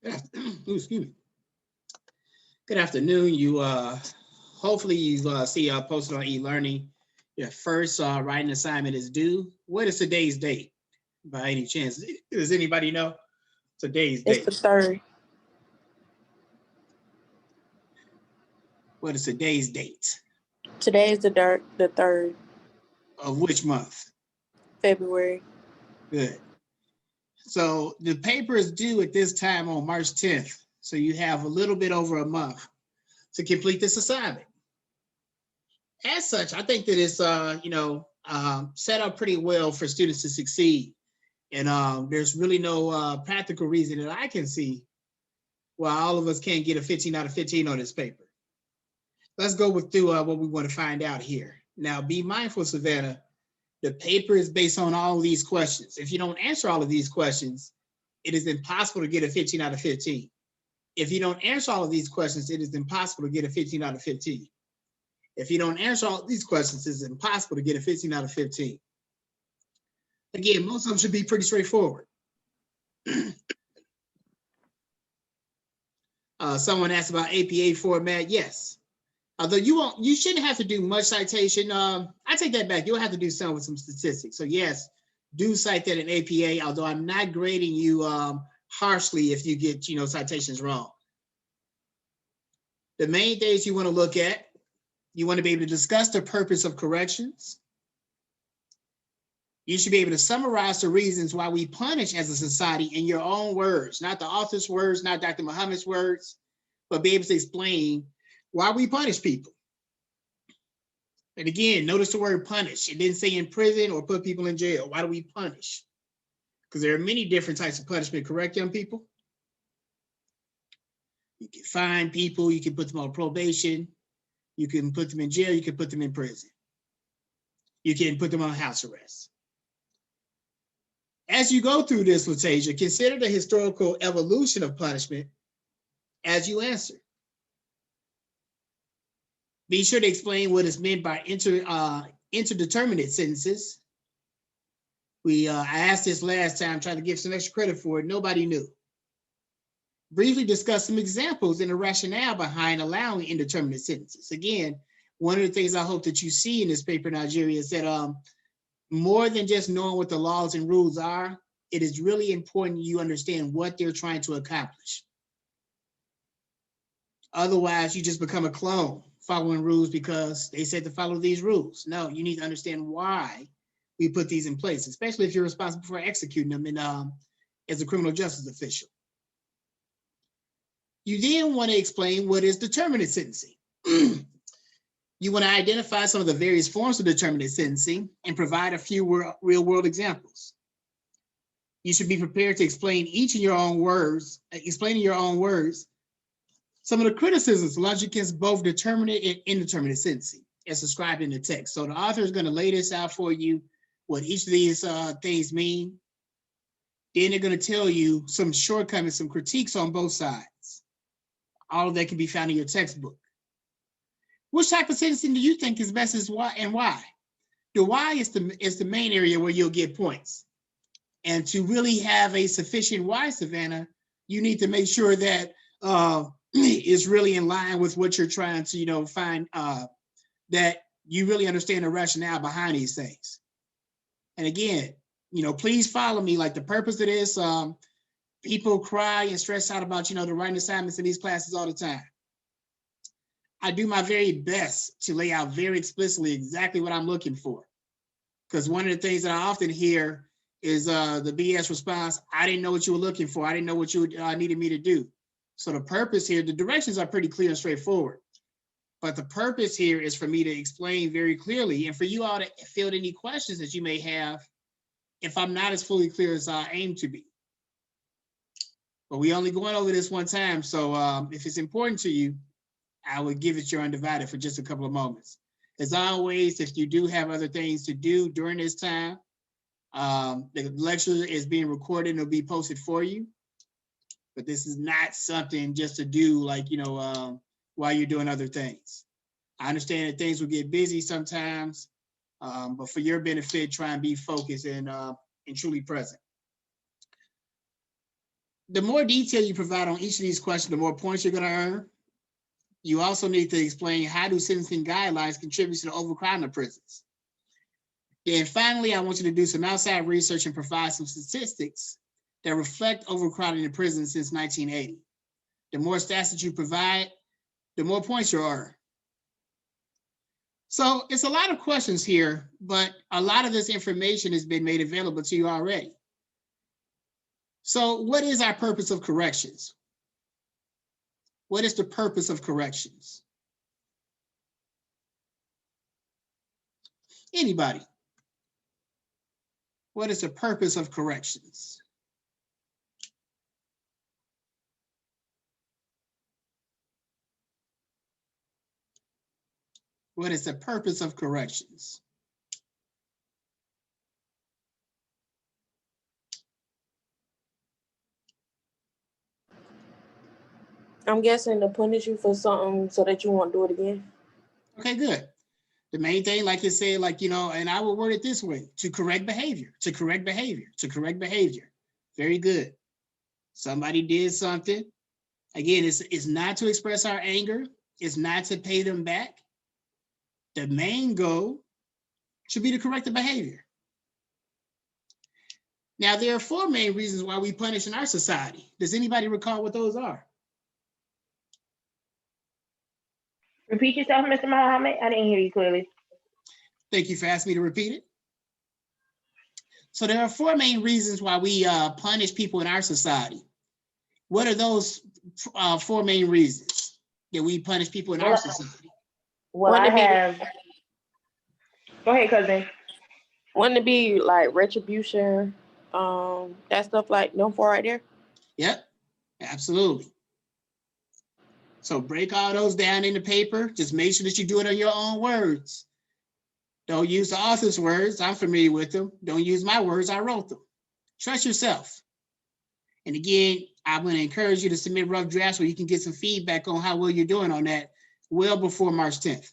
Excuse me. Good afternoon. You hopefully you see posted on e-learning. Your first writing assignment is due. What is today's date? By any chance, does anybody know today's It's date? the 3rd. What is today's date? Today is the 3rd, Of which month? February. Good. So the paper is due at this time on March 10th. So you have a little bit over a month to complete this assignment. As such, I think that it's set up pretty well for students to succeed. And there's really no practical reason that I can see why all of us can't get a 15 out of 15 on this paper. Let's go through what we want to find out here. Now, be mindful, Savannah, the paper is based on all of these questions. If you don't answer all of these questions, it is impossible to get a 15 out of 15. If you don't answer all of these questions, it is impossible to get a 15 out of 15. If you don't answer all of these questions, it's impossible to get a 15 out of 15. Again, most of them should be pretty straightforward. Someone asked about APA format. Yes. Although you shouldn't have to do much citation. I take that back. You'll have to do some with some statistics. So yes, do cite that in APA, although I'm not grading you harshly if you get citations wrong. The main things you want to look at, you want to be able to discuss the purpose of corrections. You should be able to summarize the reasons why we punish as a society in your own words, not the author's words, not Dr. Muhammad's words, but be able to explain why we punish people. And again, notice the word punish. It didn't say in prison or put people in jail. Why do we punish? Because there are many different types of punishment, correct, young people? You can fine people, you can put them on probation, you can put them in jail, you can put them in prison. You can put them on house arrest. As you go through this, Latasia, consider the historical evolution of punishment as you answer. Be sure to explain what is meant by interdeterminate sentences. I asked this last time, trying to give some extra credit for it. Nobody knew. Briefly discuss some examples and the rationale behind allowing indeterminate sentences. Again, one of the things I hope that you see in this paper, Nigeria, is that more than just knowing what the laws and rules are, it is really important you understand what they're trying to accomplish. Otherwise, you just become a clone following rules because they said to follow these rules. No, you need to understand why we put these in place, especially if you're responsible for executing them as a criminal justice official. You then want to explain what is determinate sentencing. You want to identify some of the various forms of determinate sentencing and provide a few real-world examples. You should be prepared to explain in your own words, some of the criticisms lodged against both determinate and indeterminate sentencing as described in the text. So the author is going to lay this out for you, what each of these things mean. Then they're going to tell you some shortcomings, some critiques on both sides. All of that can be found in your textbook. Which type of sentencing do you think is best and why? The why is the main area where you'll get points. And to really have a sufficient why, Savannah, you need to make sure that is really in line with what you're trying to, find, that you really understand the rationale behind these things. And again, please follow me. Like the purpose of this, people cry and stress out about, the writing assignments in these classes all the time. I do my very best to lay out very explicitly exactly what I'm looking for. Because one of the things that I often hear is the BS response, I didn't know what you were looking for. I didn't know what you needed me to do. So the purpose here, the directions are pretty clear and straightforward. But the purpose here is for me to explain very clearly and for you all to field any questions that you may have if I'm not as fully clear as I aim to be. But we only going over this one time. So if it's important to you, I would give it your undivided for just a couple of moments. As always, if you do have other things to do during this time, the lecture is being recorded and it'll be posted for you. But this is not something just to do while you're doing other things. I understand that things will get busy sometimes, but for your benefit, try and be focused and truly present. the more detail you provide on each of these questions, the more points you're going to earn. You also need to explain how do sentencing guidelines contribute to the overcrowding of prisons. Then finally, I want you to do some outside research and provide some statistics that reflect overcrowding in prisons since 1980. The more stats that you provide, the more points you earn. So it's a lot of questions here, but a lot of this information has been made available to you already. So what is our purpose of corrections? What is the purpose of corrections? Anybody? What is the purpose of corrections? What is the purpose of corrections? I'm guessing to punish you for something so that you won't do it again. Okay, good. The main thing, like you said, like, you know, and I will word it this way, to correct behavior, to correct behavior, to correct behavior. Very good. Somebody did something. Again, it's not to express our anger. It's not to pay them back. The main goal should be to correct the behavior. Now, there are 4 main reasons why we punish in our society. Does anybody recall what those are? Repeat yourself, Mr. Muhammad. I didn't hear you clearly. Thank you for asking me to repeat it. So there are 4 main reasons why we punish people in our society. What are those 4 main reasons that we punish people in our society? Well, I have. Go ahead, cousin. Wouldn't it be like retribution, that stuff like them 4 right there? Yep, absolutely. So break all those down in the paper. Just make sure that you do it in your own words. Don't use the author's words. I'm familiar with them. Don't use my words. I wrote them. Trust yourself. And again, I'm going to encourage you to submit rough drafts where you can get some feedback on how well you're doing on that well before March 10th.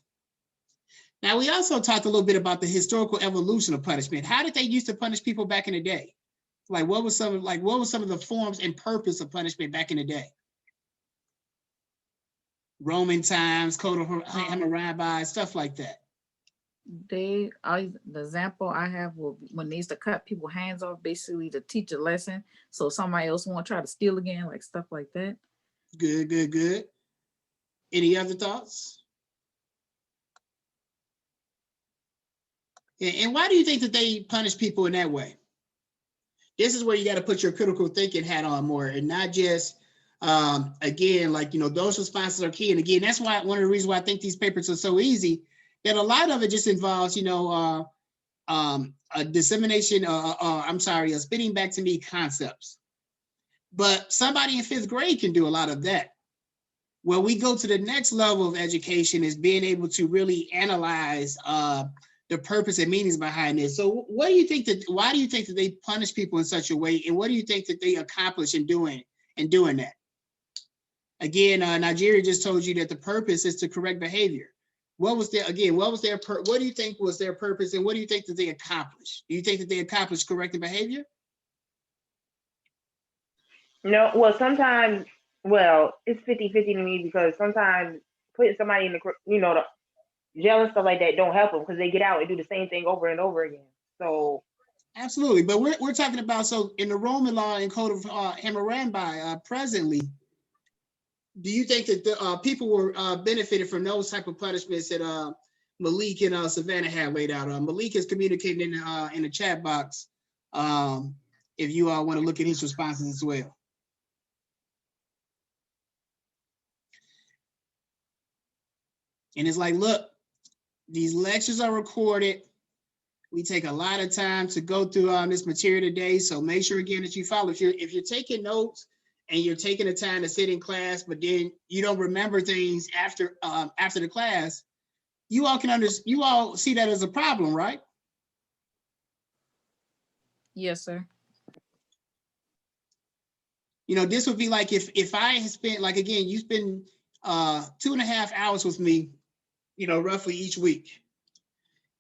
Now, we also talked a little bit about the historical evolution of punishment. How did they used to punish people back in the day? Like, what was some of the forms and purpose of punishment back in the day? Roman times, Code of Hammurabi, stuff like that. The example I have will when they used to cut people's hands off, basically to teach a lesson, so somebody else won't try to steal again, like stuff like that. Good, good, good. Any other thoughts? And why do you think that they punish people in that way? This is where you got to put your critical thinking hat on more, and not just again, like, you know, those responses are key. And again, that's why one of the reasons why I think these papers are so easy, that a lot of it just involves, you know, a dissemination, a spitting back to me concepts. But somebody in 5th grade can do a lot of that. Where we go to the next level of education is being able to really analyze the purpose and meanings behind this. So why do you think that they punish people in such a way? And what do you think that they accomplish in doing that? Again, Nigeria just told you that the purpose is to correct behavior. What do you think was their purpose, and what do you think that they accomplished? Do you think that they accomplished correcting behavior? No, well, sometimes, it's 50-50 to me, because sometimes putting somebody in the, the jail and stuff like that don't help them, because they get out and do the same thing over and over again. So absolutely, but we're talking about, so in the Roman law and Code of Hammurabi presently, do you think that the people were benefited from those type of punishments that Malik and Savannah had laid out? Malik is communicating in the chat box if you all want to look at his responses as well. And it's like, look, these lectures are recorded. We take a lot of time to go through this material today, so make sure again that you follow. If you're taking notes and you're taking the time to sit in class, but then you don't remember things after the class, you all see that as a problem, right? Yes, sir. You know, this would be like if I had spent, like, again, you spend 2.5 hours with me, you know, roughly each week.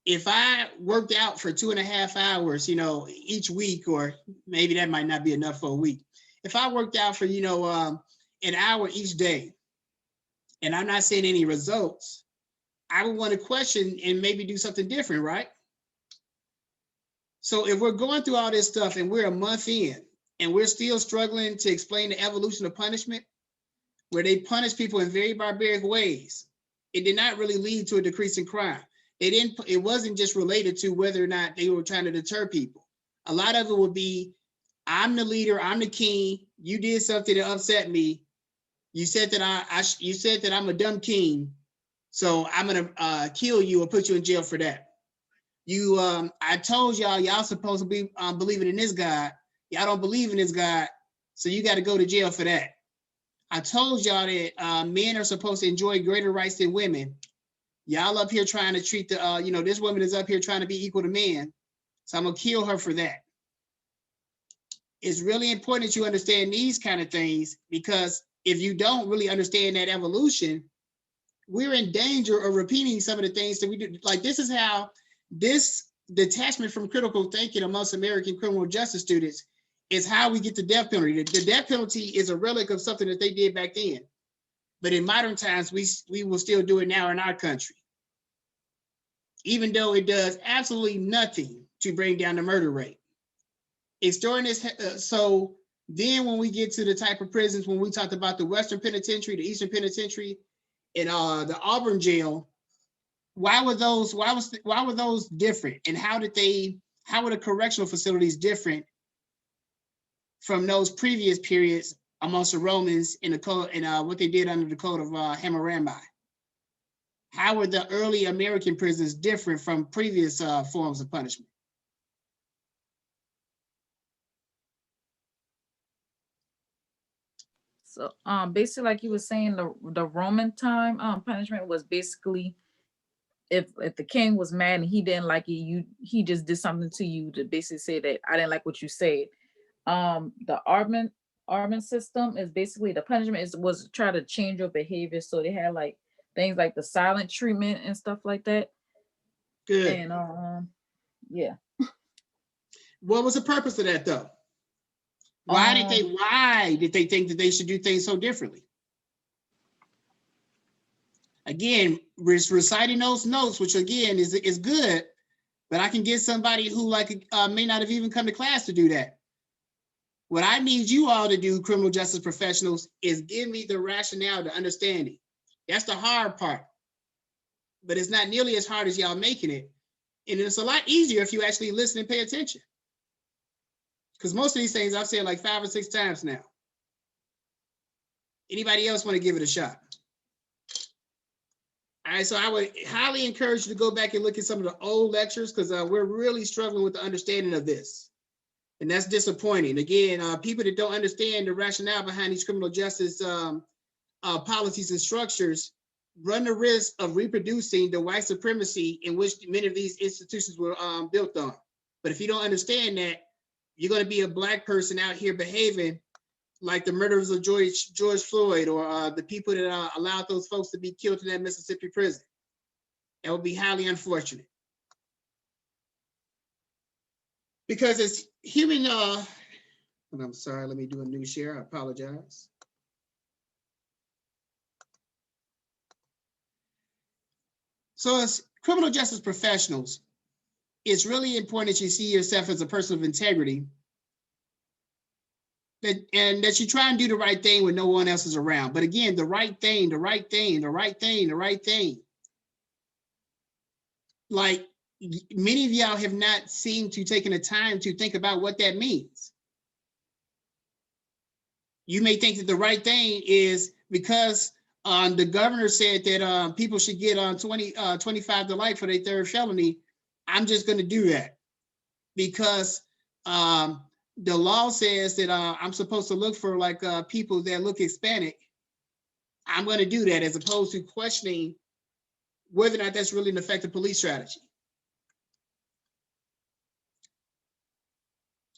If I worked out for 2.5 hours, you know, each week, or maybe that might not be enough for a week. if I worked out for, an hour each day, and I'm not seeing any results, I would want to question and maybe do something different, right? So if we're going through all this stuff and we're a month in and we're still struggling to explain the evolution of punishment, where they punish people in very barbaric ways, it did not really lead to a decrease in crime. It wasn't just related to whether or not they were trying to deter people. A lot of it would be, I'm the leader, I'm the king, you did something that upset me. You said that you said that I'm a dumb king, so I'm gonna kill you or put you in jail for that. I told y'all supposed to be believing in this God. Y'all don't believe in this God, so you got to go to jail for that. I told y'all that men are supposed to enjoy greater rights than women. Y'all up here trying to treat this woman is up here trying to be equal to men, so I'm gonna kill her for that. It's really important that you understand these kind of things, because if you don't really understand that evolution, we're in danger of repeating some of the things that we do. Like, this is how this detachment from critical thinking amongst American criminal justice students is how we get the death penalty. The death penalty is a relic of something that they did back then. But in modern times, we will still do it now in our country, even though it does absolutely nothing to bring down the murder rate. It's during this, so then when we get to the type of prisons, when we talked about the Western Penitentiary, the Eastern Penitentiary, and the Auburn jail, why were those different? And how were the correctional facilities different from those previous periods amongst the Romans in the code and what they did under the code of Hammurabi? How were the early American prisons different from previous forms of punishment? So basically, like you were saying, the Roman time punishment was basically, if the king was mad and he didn't like it, he just did something to you to basically say that I didn't like what you said. The Armin system is basically, the punishment was try to change your behavior. So they had like things like the silent treatment and stuff like that. Good. And yeah. What was the purpose of that though? Why did they think that they should do things so differently? Again, reciting those notes, which again is good, but I can get somebody who may not have even come to class to do that. What I need you all to do, criminal justice professionals, is give me the rationale, the understanding. That's the hard part, but it's not nearly as hard as y'all making it. And it's a lot easier if you actually listen and pay attention. Because most of these things I've said like 5 or 6 times now. Anybody else want to give it a shot? All right, so I would highly encourage you to go back and look at some of the old lectures, because we're really struggling with the understanding of this. And that's disappointing. Again, people that don't understand the rationale behind these criminal justice policies and structures run the risk of reproducing the white supremacy in which many of these institutions were built on. But if you don't understand that, you're going to be a Black person out here behaving like the murderers of George Floyd, or the people that allowed those folks to be killed in that Mississippi prison. That would be highly unfortunate. Because it's human, and I'm sorry, let me do a new share, I apologize. So as criminal justice professionals, it's really important that you see yourself as a person of integrity, and that you try and do the right thing when no one else is around. But again, the right thing. Like, many of y'all have not seemed to taken the time to think about what that means. You may think that the right thing is because the governor said that people should get on 25 to life for their third felony. I'm just going to do that because the law says that I'm supposed to look for people that look Hispanic. I'm going to do that, as opposed to questioning whether or not that's really an effective police strategy.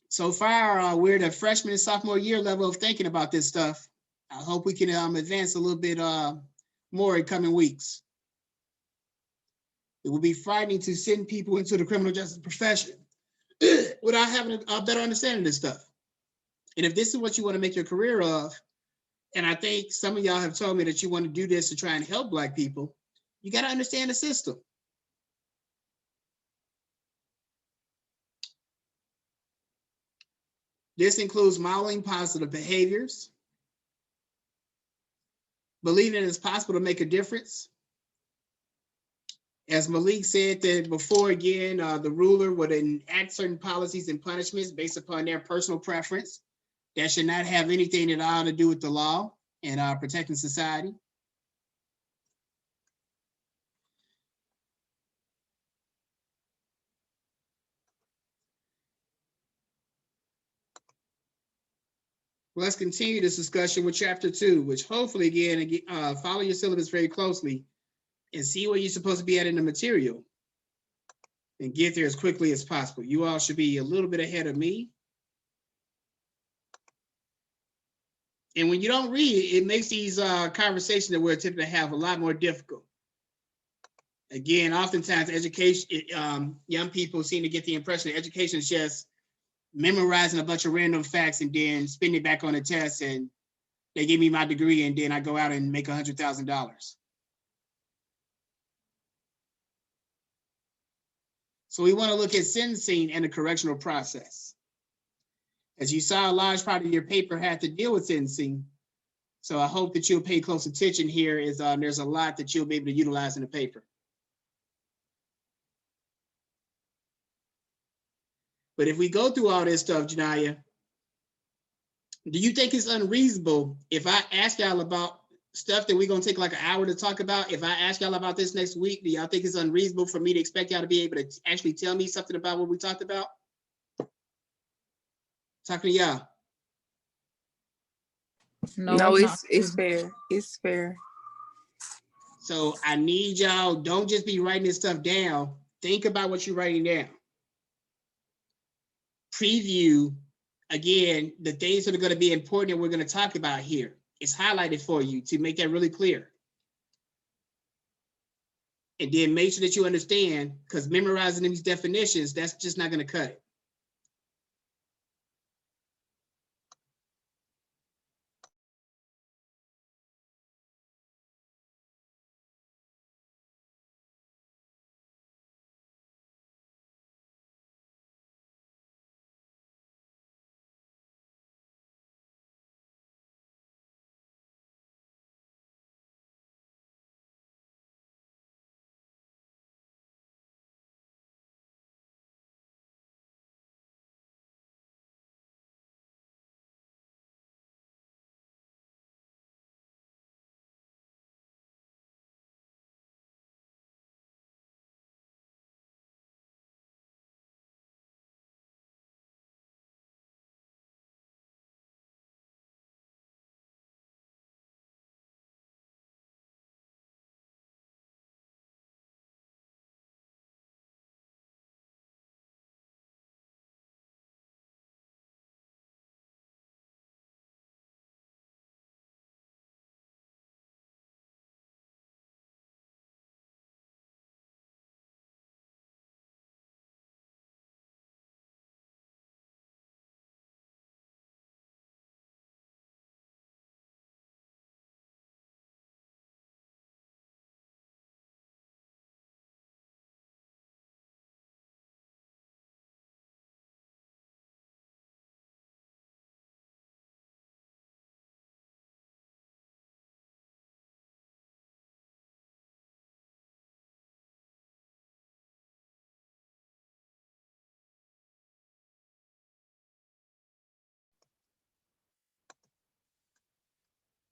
So far, we're the freshman and sophomore year level of thinking about this stuff. I hope we can advance a little bit more in coming weeks. It will be frightening to send people into the criminal justice profession without having a better understanding of this stuff. And if this is what you want to make your career of, and I think some of y'all have told me that you want to do this to try and help Black people, you got to understand the system. This includes modeling positive behaviors, believing it's possible to make a difference. As Malik said that before, again, the ruler would enact certain policies and punishments based upon their personal preference. That should not have anything at all to do with the law and protecting society. Let's continue this discussion with chapter 2, which hopefully, again, follow your syllabus very closely and see where you're supposed to be at in the material and get there as quickly as possible. You all should be a little bit ahead of me. And when you don't read it, it makes these conversations that we're attempting to have a lot more difficult. Again, oftentimes education, young people seem to get the impression that education is just memorizing a bunch of random facts and then spending it back on a test, and they give me my degree and then I go out and make $100,000. So we want to look at sentencing and the correctional process. As you saw, a large part of your paper had to deal with sentencing. So I hope that you'll pay close attention here, as there's a lot that you'll be able to utilize in the paper. But if we go through all this stuff, Janaya, do you think it's unreasonable if I ask y'all about stuff that we're going to take like an hour to talk about? If I ask y'all about this next week, do y'all think it's unreasonable for me to expect y'all to be able to actually tell me something about what we talked about? Talking to y'all. No, not it's fair. It's fair. So I need y'all, don't just be writing this stuff down. Think about what you're writing down. Preview, again, the things that are going to be important that we're going to talk about here. It's highlighted for you to make that really clear. And then make sure that you understand, because memorizing these definitions, that's just not going to cut it.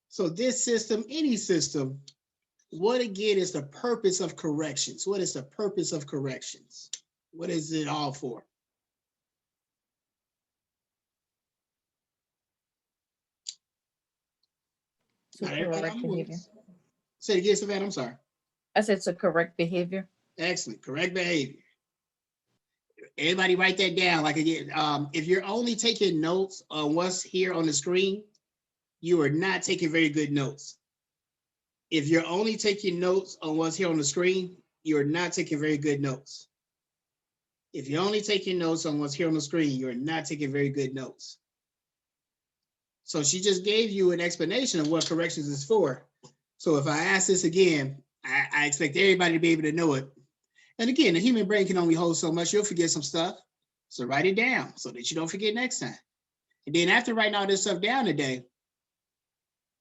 So this system, any system, what again is the purpose of corrections? What is the purpose of corrections? What is it all for? to Not everybody correct on behavior. boards. Say it again, Savannah, I'm sorry. I said to correct behavior. Excellent, correct behavior. Everybody write that down. Like again, if you're only taking notes on what's here on the screen, you are not taking very good notes. If you're only taking notes on what's here on the screen, you're not taking very good notes. If you're only taking notes on what's here on the screen, you're not taking very good notes. So she just gave you an explanation of what corrections is for. So if I ask this again, I expect everybody to be able to know it. And again, the human brain can only hold so much. You'll forget some stuff. So write it down so that you don't forget next time. And then after writing all this stuff down today,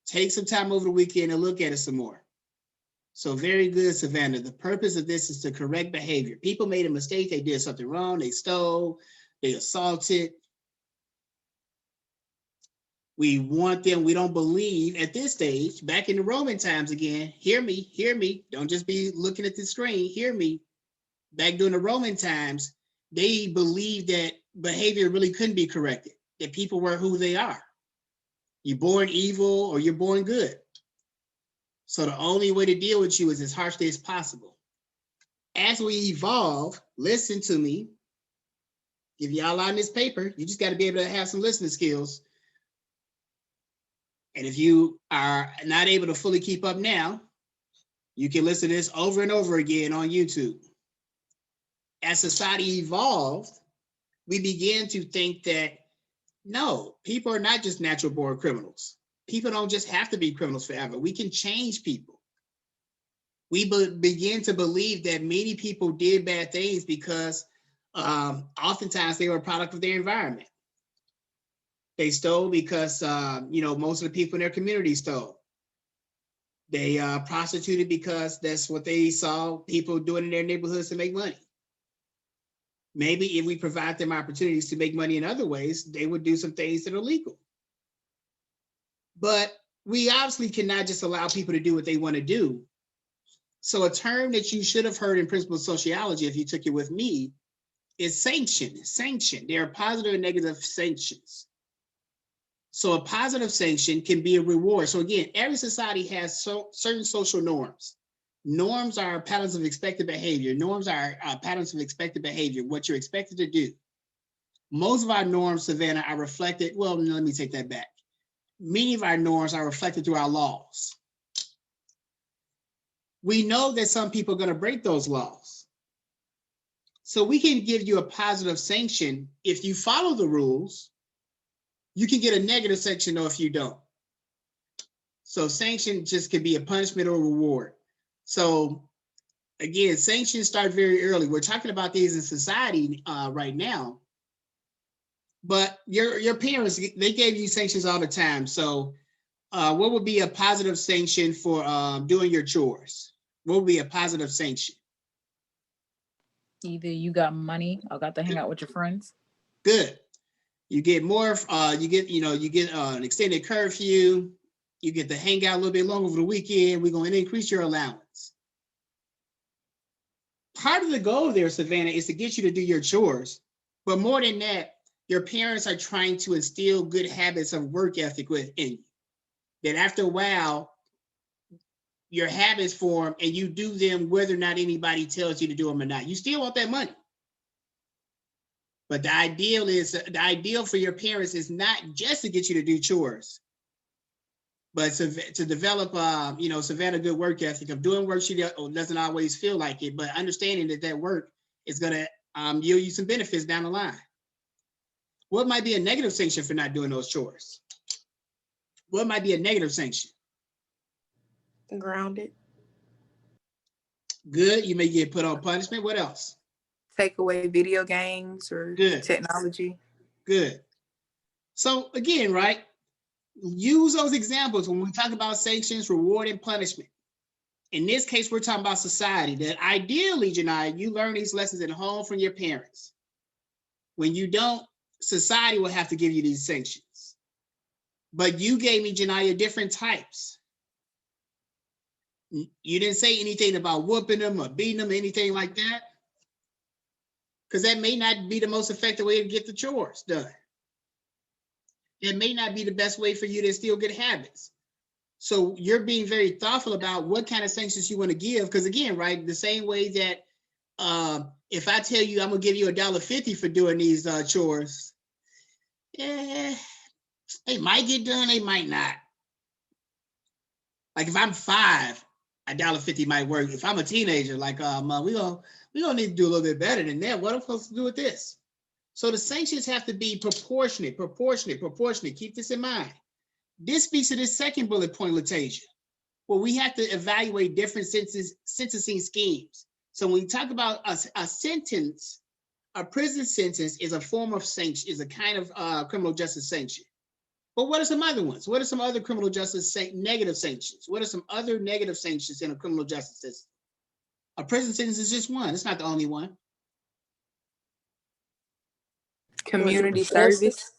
take some time over the weekend and look at it some more. So very good, Savannah. The purpose of this is to correct behavior. People made a mistake. They did something wrong. They stole. They assaulted. We want them. We don't believe at this stage, back in the Roman times again, hear me. Don't just be looking at the screen. Hear me. Back during the Roman times, they believed that behavior really couldn't be corrected, that people were who they are. You're born evil or you're born good. So the only way to deal with you is as harshly as possible. As we evolve, listen to me. Give y'all on this paper. You just got to be able to have some listening skills. And if you are not able to fully keep up now, you can listen to this over and over again on YouTube. As society evolved, we began to think that, no, people are not just natural born criminals. People don't just have to be criminals forever. We can change people. We begin to believe that many people did bad things because oftentimes they were a product of their environment. They stole because, most of the people in their community stole. They prostituted because that's what they saw people doing in their neighborhoods to make money. Maybe if we provide them opportunities to make money in other ways, they would do some things that are legal. But we obviously cannot just allow people to do what they want to do. So a term that you should have heard in principal sociology, if you took it with me, is sanction. Sanction. There are positive and negative sanctions. So a positive sanction can be a reward. So again, every society has certain social norms. Norms are patterns of expected behavior. Norms are patterns of expected behavior, what you're expected to do. Most of our norms, Savannah, are reflected. Well, let me take that back. Many of our norms are reflected through our laws. We know that some people are going to break those laws. So we can give you a positive sanction if you follow the rules. You can get a negative sanction though if you don't. So sanction just could be a punishment or a reward. So again, sanctions start very early. We're talking about these in society right now. But your parents, they gave you sanctions all the time. So what would be a positive sanction for doing your chores? What would be a positive sanction? Either you got money or got to hang out with your friends. Good. You get more, you get an extended curfew. You get to hang out a little bit longer over the weekend. We're going to increase your allowance. Part of the goal there, Savannah, is to get you to do your chores. But more than that, your parents are trying to instill good habits of work ethic within you. That after a while, your habits form and you do them whether or not anybody tells you to do them or not. You still want that money. But the ideal for your parents is not just to get you to do chores, but to develop, Savannah, good work ethic of doing work she doesn't always feel like it, but understanding that work is going to yield you some benefits down the line. What might be a negative sanction for not doing those chores? What might be a negative sanction? Grounded. Good. You may get put on punishment. What else? Take away video games or Good. technology. Good. So again, right? Use those examples when we talk about sanctions, reward, and punishment. In this case, we're talking about society. That ideally, Janiyah, you learn these lessons at home from your parents. When you don't, society will have to give you these sanctions. But you gave me, Janiyah, different types. You didn't say anything about whooping them or beating them, anything like that. Because that may not be the most effective way to get the chores done. It may not be the best way for you to instill good habits. So you're being very thoughtful about what kind of sanctions you want to give. Because again, right, the same way that if I tell you I'm gonna give you $1.50 for doing these chores, they might get done, they might not. Like if I'm 5, $1.50 might work. If I'm a teenager, like we gonna need to do a little bit better than that. What am I supposed to do with this? So the sanctions have to be proportionate. Keep this in mind. This speaks to this second bullet point, Latasia, where we have to evaluate different sentencing schemes. So when we talk about a sentence, a prison sentence is a form of sanction, is a kind of criminal justice sanction. But what are some other ones? What are some other criminal justice negative sanctions? What are some other negative sanctions in a criminal justice system? A prison sentence is just one. It's not the only one. Community service.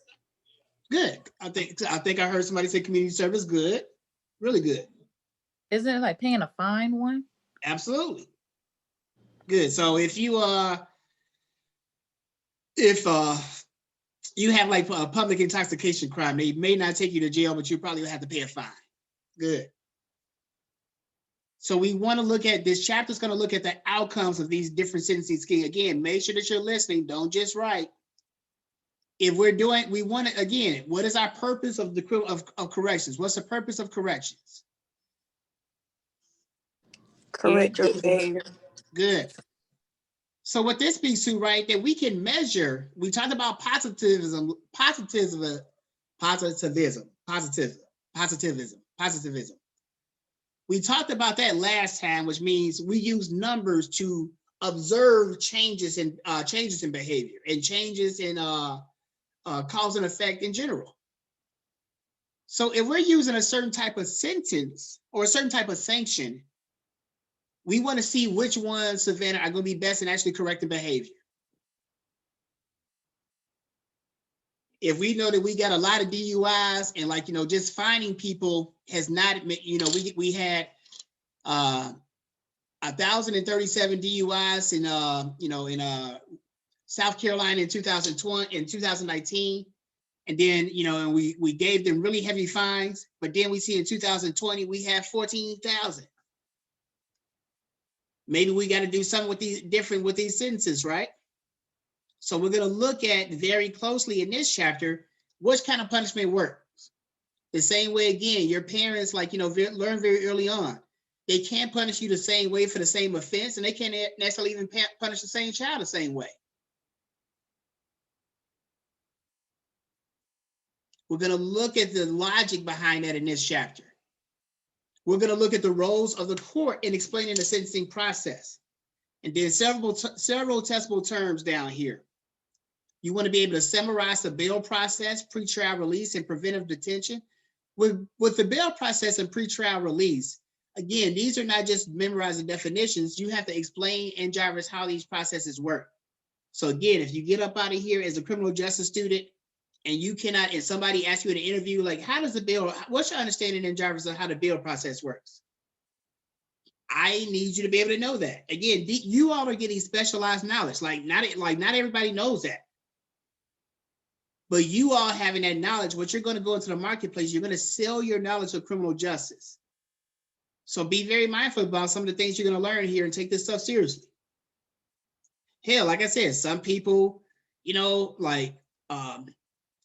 Good. I think I heard somebody say community service. Good. Really good. Isn't it like paying a fine one? Absolutely. Good. So if you you have like a public intoxication crime, they may not take you to jail, but you probably will have to pay a fine. Good. So we want to look at this chapter is going to look at the outcomes of these different sentencing schemes. Again, make sure that you're listening. Don't just write. If we're doing, we want to, again, what is our purpose of the of corrections? What's the purpose of corrections? Correct your behavior. Good. So what this speaks to, right, that we can measure, we talked about positivism. We talked about that last time, which means we use numbers to observe changes in behavior and changes in cause and effect in general. So if we're using a certain type of sentence or a certain type of sanction, we want to see which ones, Savannah, are going to be best in actually correcting behavior. If we know that we got a lot of DUIs and like, just finding people has not, we had 1,037 DUIs in, in South Carolina in 2019. And then, and we gave them really heavy fines, but then we see in 2020, we have 14,000. Maybe we got to do something with these sentences, right? So we're going to look at very closely in this chapter, what kind of punishment works. The same way, again, your parents, learn very early on. They can't punish you the same way for the same offense, and they can't necessarily even punish the same child the same way. We're going to look at the logic behind that in this chapter. We're going to look at the roles of the court in explaining the sentencing process. And then several testable terms down here. You want to be able to summarize the bail process, pretrial release, and preventive detention. With the bail process and pretrial release, again, these are not just memorizing definitions. You have to explain in Jarvis how these processes work. So again, if you get up out of here as a criminal justice student and you cannot, and somebody asks you in an interview, like, how does the bail, what's your understanding in Jarvis of how the bail process works? I need you to be able to know that. Again, you all are getting specialized knowledge. Not everybody knows that. But you all having that knowledge, what you're going to go into the marketplace, you're going to sell your knowledge of criminal justice. So be very mindful about some of the things you're going to learn here and take this stuff seriously. Hell, like I said, some people,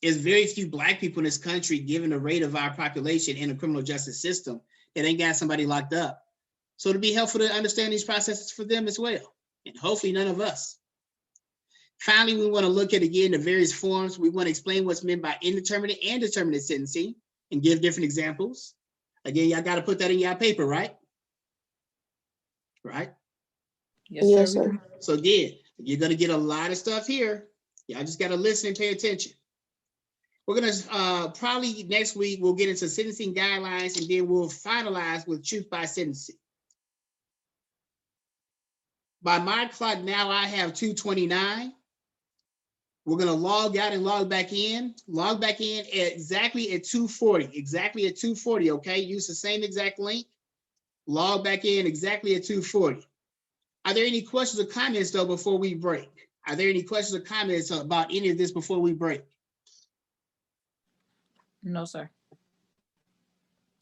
there's very few Black people in this country, given the rate of our population in the criminal justice system, that ain't got somebody locked up. So it'll be helpful to understand these processes for them as well. And hopefully none of us. Finally, we want to look at, again, the various forms. We want to explain what's meant by indeterminate and determinate sentencing and give different examples. Again, y'all got to put that in your paper, right? Right? Yes, sir. So again, you're going to get a lot of stuff here. Y'all just got to listen and pay attention. We're going to probably next week, we'll get into sentencing guidelines, and then we'll finalize with truth by sentencing. By my clock now, I have 2:29. We're going to log out and log back in exactly at 2:40, okay? Use the same exact link, log back in exactly at 2:40. Are there any questions or comments, though, before we break? Are there any questions or comments about any of this before we break? No, sir.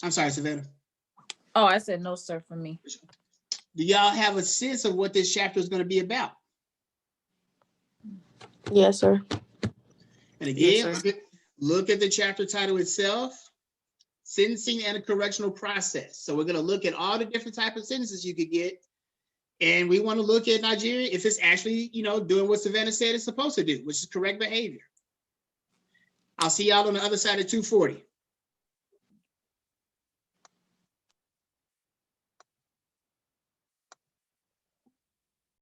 I'm sorry, Savannah. Oh, I said no, sir, for me. Do y'all have a sense of what this chapter is going to be about? Yes, sir. And again, Yes, sir. look at the chapter title itself, sentencing and a correctional process. So we're going to look at all the different types of sentences you could get. And we want to look at Nigeria if it's actually, doing what Savannah said it's supposed to do, which is correct behavior. I'll see y'all on the other side of 2:40.